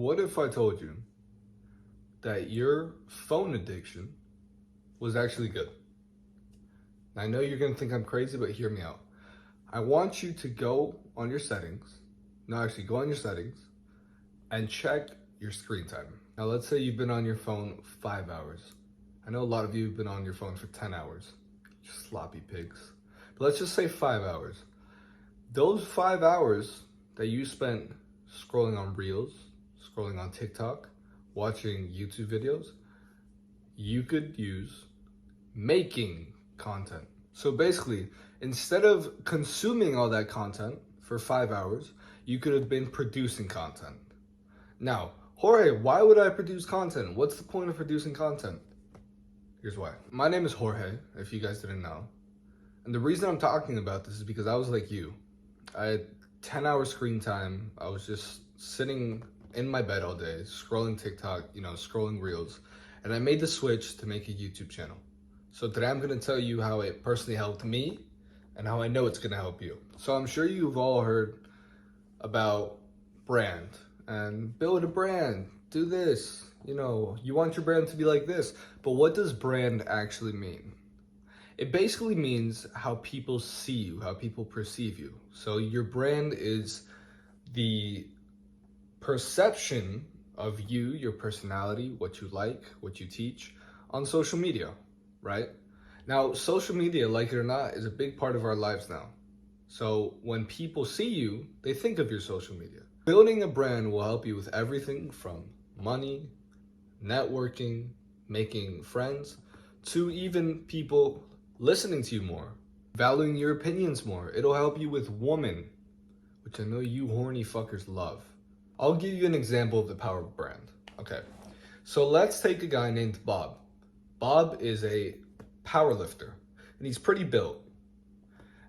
What if I told you that your phone addiction was actually good? I know you're gonna think I'm crazy, but hear me out. I want you to go on your settings. No, actually, go on your settings and check your screen time. Now, let's say you've been on your phone 5 hours. I know a lot of you have been on your phone for 10 hours. You sloppy pigs. But let's just say 5 hours. Those 5 hours that you spent scrolling on Reels, scrolling on TikTok, watching YouTube videos, you could use making content. So basically, instead of consuming all that content for 5 hours, you could have been producing content. Now, Jorge, why would I produce content? What's the point of producing content? Here's why. My name is Jorge, if you guys didn't know. And the reason I'm talking about this is because I was like you. I had 10 hours screen time. I was just sitting in my bed all day, scrolling TikTok, scrolling Reels. And I made the switch to make a YouTube channel. So today I'm gonna tell you how it personally helped me and how I know it's gonna help you. So I'm sure you've all heard about brand and build a brand, do this, you want your brand to be like this. But what does brand actually mean? It basically means how people see you, how people perceive you. So your brand is the perception of you, your personality, what you like, what you teach on social media, right? Now, social media, like it or not, is a big part of our lives now. So when people see you, they think of your social media. Building a brand will help you with everything from money, networking, making friends, to even people listening to you more, valuing your opinions more. It'll help you with women, which I know you horny fuckers love. I'll give you an example of the power of brand. Okay, so let's take a guy named Bob. Bob is a power lifter, and he's pretty built.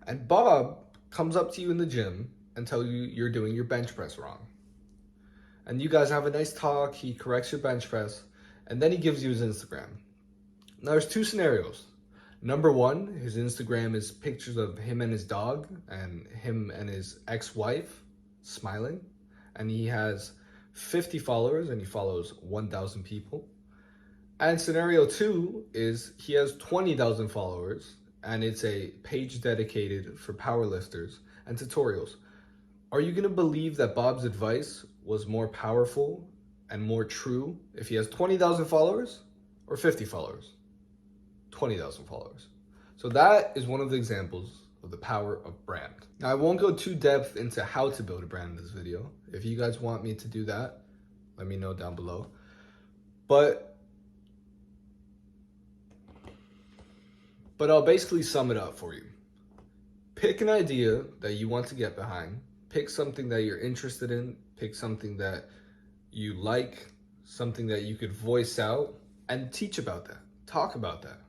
And Bob comes up to you in the gym and tells you you're doing your bench press wrong. And you guys have a nice talk, he corrects your bench press, and then he gives you his Instagram. Now there's two scenarios. Number one, his Instagram is pictures of him and his dog and him and his ex-wife smiling. And he has 50 followers and he follows 1,000 people. And scenario two is he has 20,000 followers and it's a page dedicated for powerlifters and tutorials. Are you gonna believe that Bob's advice was more powerful and more true if he has 20,000 followers or 50 followers? 20,000 followers. So that is one of the examples of the power of brand. Now, I won't go too depth into how to build a brand in this video. If you guys want me to do that, let me know down below. But I'll basically sum it up for you. Pick an idea that you want to get behind. Pick something that you're interested in. Pick something that you like, something that you could voice out, and teach about that. Talk about that.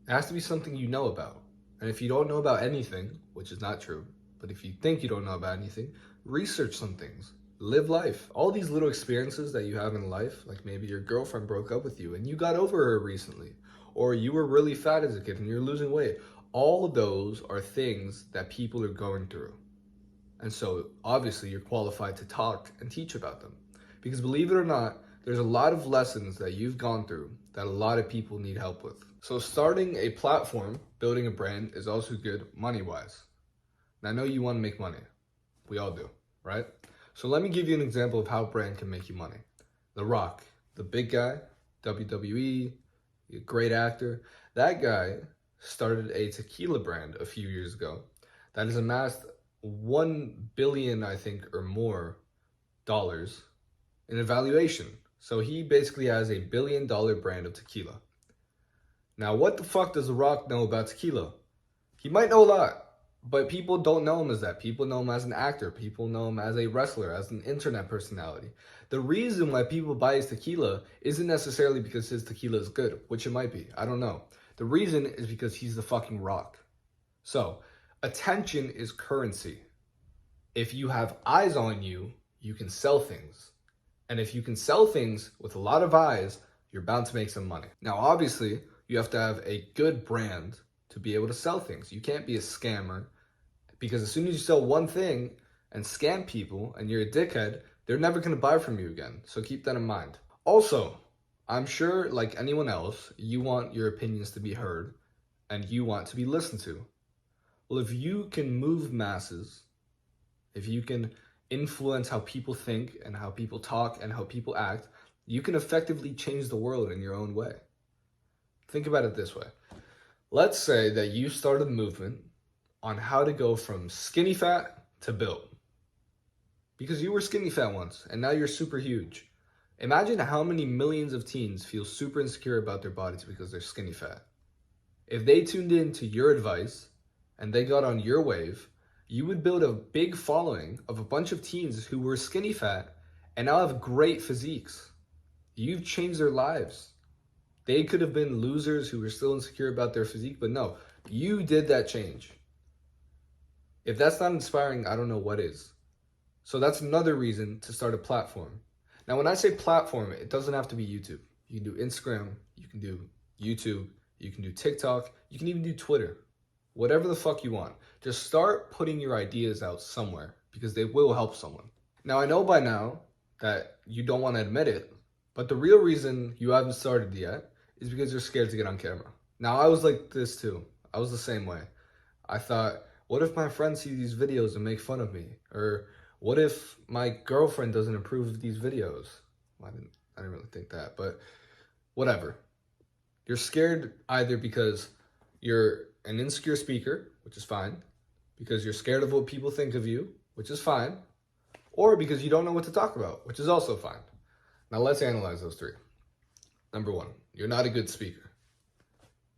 It has to be something you know about. And if you don't know about anything, which is not true, but if you think you don't know about anything, research some things. Live life. All these little experiences that you have in life, like maybe your girlfriend broke up with you and you got over her recently, or you were really fat as a kid and you're losing weight. All of those are things that people are going through. And so obviously you're qualified to talk and teach about them. Because believe it or not, there's a lot of lessons that you've gone through that a lot of people need help with. So starting a platform, building a brand is also good money-wise. And I know you want to make money. We all do, right? So let me give you an example of how brand can make you money. The Rock, the big guy, WWE, a great actor. That guy started a tequila brand a few years ago that has amassed 1 billion, I think, or more dollars in a valuation. So he basically has a $1 billion brand of tequila. Now, what the fuck does The Rock know about tequila? He might know a lot, but people don't know him as that. People know him as an actor. People know him as a wrestler, as an internet personality. The reason why people buy his tequila isn't necessarily because his tequila is good, which it might be. I don't know. The reason is because he's the fucking Rock. So, attention is currency. If you have eyes on you, you can sell things. And if you can sell things with a lot of eyes, you're bound to make some money. Now, obviously, you have to have a good brand to be able to sell things. You can't be a scammer, because as soon as you sell one thing and scam people and you're a dickhead, they're never going to buy from you again. So keep that in mind. Also, I'm sure, like anyone else, you want your opinions to be heard and you want to be listened to. Well, if you can move masses, if you can influence how people think and how people talk and how people act, you can effectively change the world in your own way. Think about it this way. Let's say that you started a movement on how to go from skinny fat to built. Because you were skinny fat once and now you're super huge. Imagine how many millions of teens feel super insecure about their bodies because they're skinny fat. If they tuned in to your advice and they got on your wave, you would build a big following of a bunch of teens who were skinny fat and now have great physiques. You've changed their lives. They could have been losers who were still insecure about their physique, but no, you did that change. If that's not inspiring, I don't know what is. So that's another reason to start a platform. Now, when I say platform, it doesn't have to be YouTube. You can do Instagram, you can do YouTube, you can do TikTok, you can even do Twitter. Whatever the fuck you want. Just start putting your ideas out somewhere because they will help someone. Now, I know by now that you don't want to admit it, but the real reason you haven't started yet is because you're scared to get on camera. Now, I was like this too. I was the same way. I thought, what if my friends see these videos and make fun of me? Or what if my girlfriend doesn't approve of these videos? Well, I didn't really think that, but whatever. You're scared either because you're an insecure speaker, which is fine, because you're scared of what people think of you, which is fine, or because you don't know what to talk about, which is also fine. Now let's analyze those three. Number one, you're not a good speaker.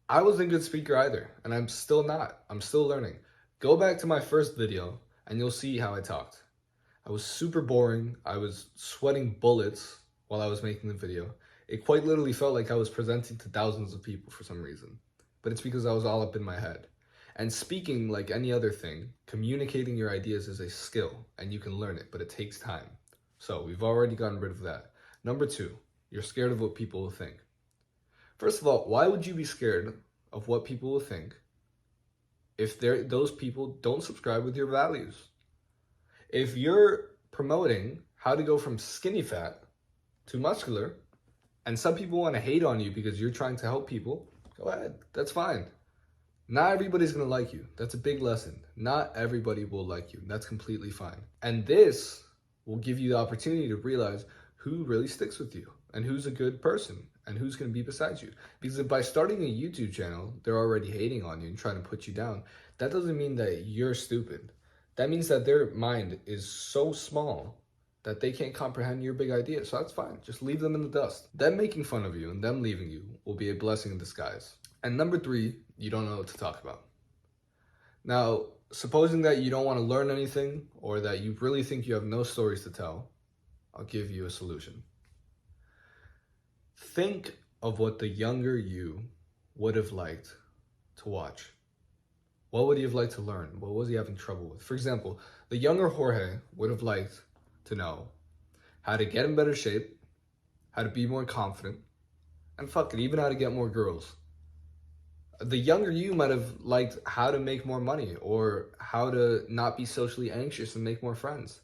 I wasn't a good speaker either, and I'm still not. I'm still learning. Go back to my first video and you'll see how I talked. I was super boring. I was sweating bullets while I was making the video. It quite literally felt like I was presenting to thousands of people for some reason, but it's because I was all up in my head. And speaking, like any other thing, communicating your ideas is a skill and you can learn it, but it takes time. So we've already gotten rid of that. Number two, you're scared of what people will think. First of all, why would you be scared of what people will think if those people don't subscribe with your values? If you're promoting how to go from skinny fat to muscular, and some people want to hate on you because you're trying to help people, go ahead, that's fine. Not everybody's going to like you. That's a big lesson. Not everybody will like you. That's completely fine. And this will give you the opportunity to realize who really sticks with you and who's a good person and who's going to be beside you. Because if by starting a YouTube channel, they're already hating on you and trying to put you down, that doesn't mean that you're stupid. That means that their mind is so small that they can't comprehend your big idea. So that's fine. Just leave them in the dust. Them making fun of you and them leaving you will be a blessing in disguise. And number three, you don't know what to talk about. Now, supposing that you don't want to learn anything or that you really think you have no stories to tell, I'll give you a solution. Think of what the younger you would have liked to watch. What would he have liked to learn? What was he having trouble with? For example, the younger Jorge would have liked to know how to get in better shape, how to be more confident, and fuck it, even how to get more girls. The younger you might have liked how to make more money or how to not be socially anxious and make more friends.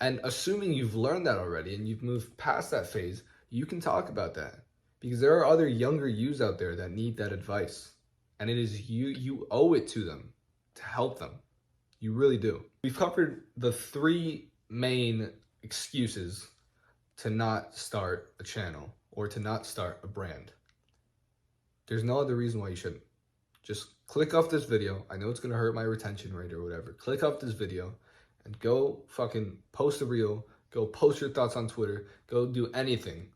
And assuming you've learned that already and you've moved past that phase, you can talk about that because there are other younger yous out there that need that advice. And it is you owe it to them to help them. You really do. We've covered the three main excuses to not start a channel or to not start a brand. There's no other reason why you shouldn't. Just click off this video. I know it's going to hurt my retention rate or whatever. Click off this video and go fucking post a reel. Go post your thoughts on Twitter. Go do anything.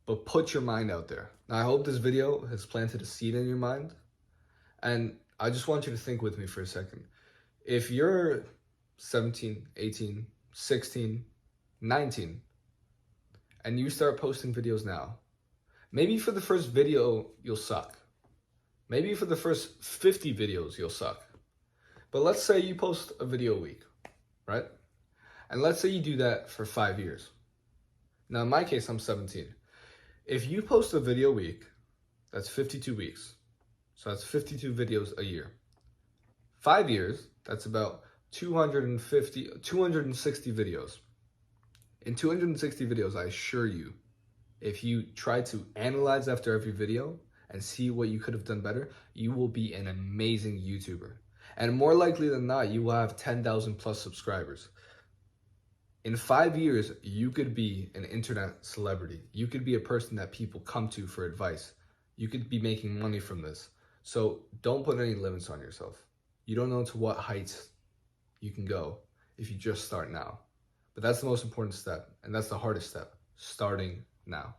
But put your mind out there. Now, I hope this video has planted a seed in your mind. And I just want you to think with me for a second. If you're 17, 18, 16, 19, and you start posting videos now, maybe for the first video, you'll suck. Maybe for the first 50 videos, you'll suck. But let's say you post a video a week, right? And let's say you do that for 5 years. Now, in my case, I'm 17. If you post a video a week, that's 52 weeks. So that's 52 videos a year. 5 years, that's about 260 videos. In 260 videos, I assure you, if you try to analyze after every video and see what you could have done better, you will be an amazing YouTuber. And more likely than not, you will have 10,000 plus subscribers. In 5 years, you could be an internet celebrity. You could be a person that people come to for advice. You could be making money from this. So don't put any limits on yourself. You don't know to what heights you can go if you just start now. But that's the most important step, and that's the hardest step, starting now.